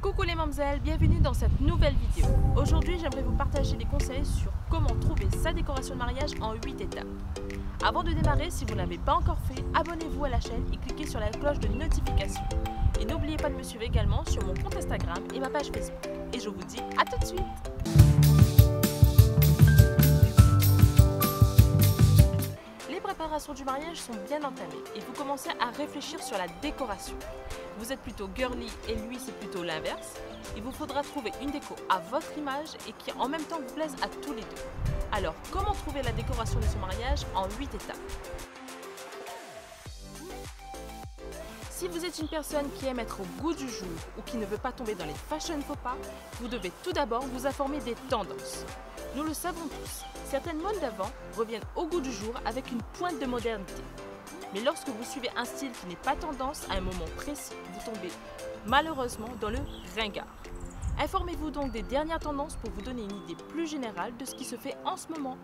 Coucou les mamzelles, bienvenue dans cette nouvelle vidéo. Aujourd'hui, j'aimerais vous partager des conseils sur comment trouver sa décoration de mariage en 8 étapes. Avant de démarrer, si vous ne l'avez pas encore fait, abonnez-vous à la chaîne et cliquez sur la cloche de notification. Et n'oubliez pas de me suivre également sur mon compte Instagram et ma page Facebook. Et je vous dis à tout de suite. Les préparations du mariage sont bien entamées et vous commencez à réfléchir sur la décoration. Vous êtes plutôt girly et lui c'est plutôt l'inverse. Il vous faudra trouver une déco à votre image et qui en même temps vous plaise à tous les deux. Alors, comment trouver la décoration de son mariage en 8 étapes? Si vous êtes une personne qui aime être au goût du jour ou qui ne veut pas tomber dans les fashion faux pas, vous devez tout d'abord vous informer des tendances. Nous le savons tous, certaines modes d'avant reviennent au goût du jour avec une pointe de modernité. Mais lorsque vous suivez un style qui n'est pas tendance à un moment précis, vous tombez malheureusement dans le ringard. Informez-vous donc des dernières tendances pour vous donner une idée plus générale de ce qui se fait en ce moment.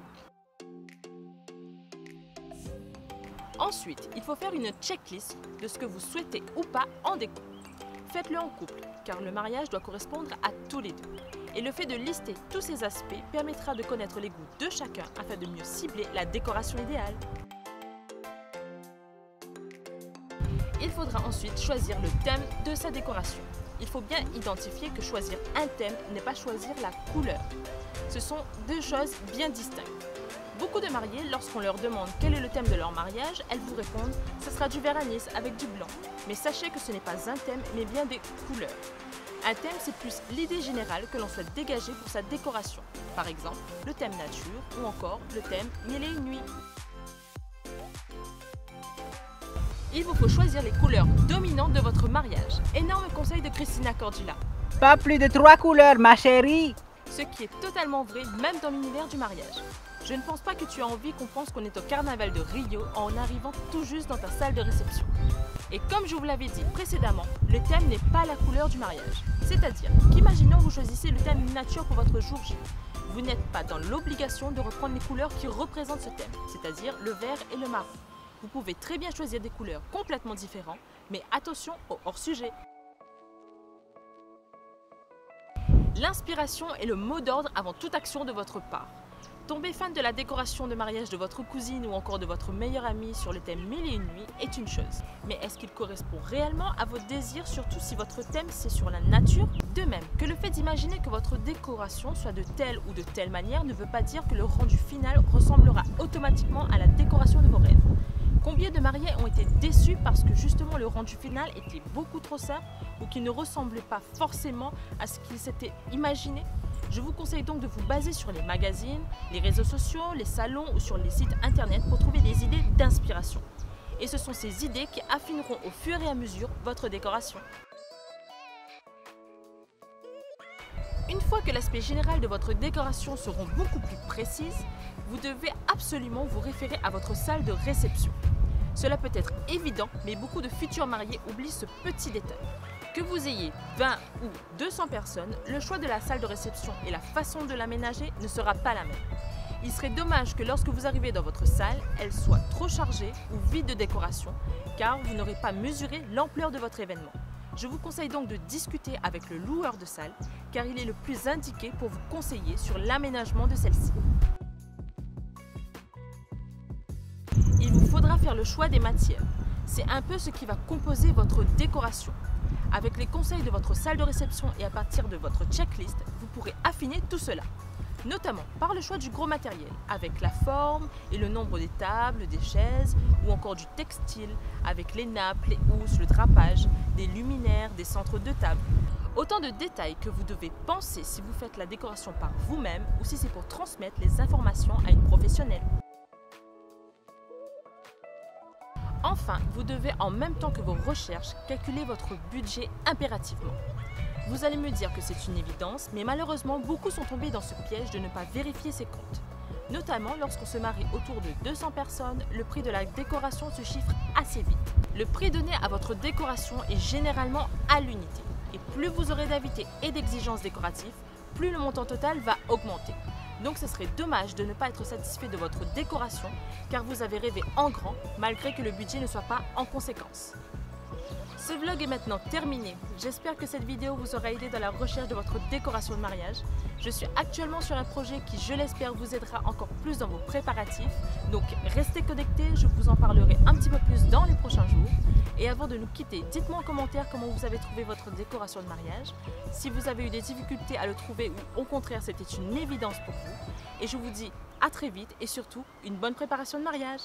Ensuite, il faut faire une checklist de ce que vous souhaitez ou pas en déco. Faites-le en couple, car le mariage doit correspondre à tous les deux. Et le fait de lister tous ces aspects permettra de connaître les goûts de chacun afin de mieux cibler la décoration idéale. Il faudra ensuite choisir le thème de sa décoration. Il faut bien identifier que choisir un thème n'est pas choisir la couleur. Ce sont deux choses bien distinctes. Beaucoup de mariés, lorsqu'on leur demande quel est le thème de leur mariage, elles vous répondent « ce sera du vert anis avec du blanc ». Mais sachez que ce n'est pas un thème, mais bien des couleurs. Un thème, c'est plus l'idée générale que l'on souhaite dégager pour sa décoration. Par exemple, le thème nature ou encore le thème mille et une nuits. Il vous faut choisir les couleurs dominantes de votre mariage. Énorme conseil de Christina Cordula. Pas plus de 3 couleurs, ma chérie. Ce qui est totalement vrai, même dans l'univers du mariage. Je ne pense pas que tu as envie qu'on pense qu'on est au carnaval de Rio en arrivant tout juste dans ta salle de réception. Et comme je vous l'avais dit précédemment, le thème n'est pas la couleur du mariage. C'est-à-dire qu'imaginons vous choisissez le thème nature pour votre jour J. Vous n'êtes pas dans l'obligation de reprendre les couleurs qui représentent ce thème, c'est-à-dire le vert et le marron. Vous pouvez très bien choisir des couleurs complètement différentes, mais attention au hors-sujet. L'inspiration est le mot d'ordre avant toute action de votre part. Tomber fan de la décoration de mariage de votre cousine ou encore de votre meilleure amie sur le thème mille et une nuits est une chose. Mais est-ce qu'il correspond réellement à vos désirs, surtout si votre thème c'est sur la nature? De même que le fait d'imaginer que votre décoration soit de telle ou de telle manière ne veut pas dire que le rendu final ressemblera automatiquement à la décoration de vos rêves. Combien de mariés ont été déçus parce que justement le rendu final était beaucoup trop simple ou qui ne ressemblait pas forcément à ce qu'ils s'étaient imaginé? Je vous conseille donc de vous baser sur les magazines, les réseaux sociaux, les salons ou sur les sites internet pour trouver des idées d'inspiration. Et ce sont ces idées qui affineront au fur et à mesure votre décoration. Une fois que l'aspect général de votre décoration seront beaucoup plus précises, vous devez absolument vous référer à votre salle de réception. Cela peut être évident, mais beaucoup de futurs mariés oublient ce petit détail. Que vous ayez 20 ou 200 personnes, le choix de la salle de réception et la façon de l'aménager ne sera pas la même. Il serait dommage que lorsque vous arrivez dans votre salle, elle soit trop chargée ou vide de décoration, car vous n'aurez pas mesuré l'ampleur de votre événement. Je vous conseille donc de discuter avec le loueur de salle, car il est le plus indiqué pour vous conseiller sur l'aménagement de celle-ci. Il vous faudra faire le choix des matières. C'est un peu ce qui va composer votre décoration. Avec les conseils de votre salle de réception et à partir de votre checklist, vous pourrez affiner tout cela. Notamment par le choix du gros matériel, avec la forme et le nombre des tables, des chaises ou encore du textile, avec les nappes, les housses, le drapage, des luminaires, des centres de table. Autant de détails que vous devez penser si vous faites la décoration par vous-même ou si c'est pour transmettre les informations à une professionnelle. Enfin, vous devez en même temps que vos recherches calculer votre budget impérativement. Vous allez me dire que c'est une évidence, mais malheureusement beaucoup sont tombés dans ce piège de ne pas vérifier ses comptes. Notamment lorsqu'on se marie autour de 200 personnes, le prix de la décoration se chiffre assez vite. Le prix donné à votre décoration est généralement à l'unité. Et plus vous aurez d'invités et d'exigences décoratives, plus le montant total va augmenter. Donc ce serait dommage de ne pas être satisfait de votre décoration car vous avez rêvé en grand malgré que le budget ne soit pas en conséquence. Ce vlog est maintenant terminé. J'espère que cette vidéo vous aura aidé dans la recherche de votre décoration de mariage. Je suis actuellement sur un projet qui, je l'espère, vous aidera encore plus dans vos préparatifs. Donc restez connectés, je vous en parlerai un petit peu plus dans les prochains jours. Et avant de nous quitter, dites-moi en commentaire comment vous avez trouvé votre décoration de mariage. Si vous avez eu des difficultés à le trouver ou au contraire c'était une évidence pour vous. Et je vous dis à très vite et surtout une bonne préparation de mariage.